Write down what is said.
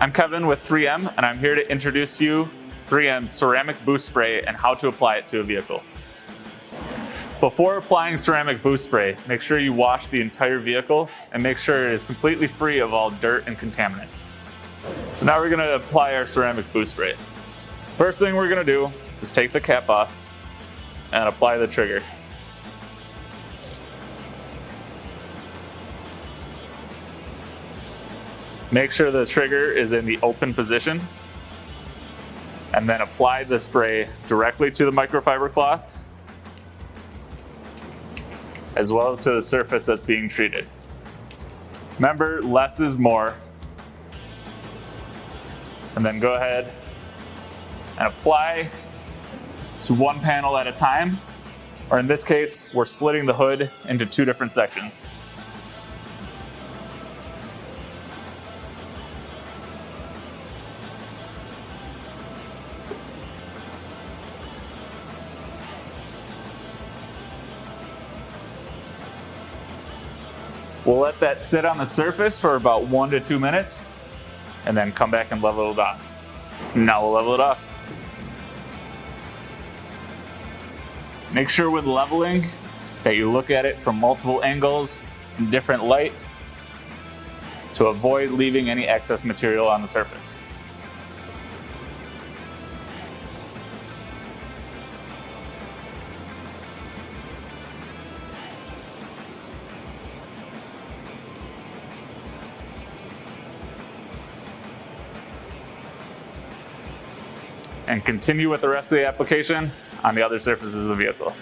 I'm Kevin with 3M, and I'm here to introduce to you 3M's Ceramic Boost Spray and how to apply it to a vehicle. Before applying Ceramic Boost Spray, make sure you wash the entire vehicle and make sure it is completely free of all dirt and contaminants. So now we're going to apply our Ceramic Boost Spray. First thing we're going to do is take the cap off and apply the trigger. Make sure the trigger is in the open position, and then apply the spray directly to the microfiber cloth, as well as to the surface that's being treated. Remember, less is more. And then go ahead and apply to one panel at a time, or in this case, we're splitting the hood into two different sections. We'll let that sit on the surface for about 1 to 2 minutes and then come back and level it off. Now we'll level it off. Make sure with leveling that you look at it from multiple angles in different light to avoid leaving any excess material on the surface. And continue with the rest of the application on the other surfaces of the vehicle.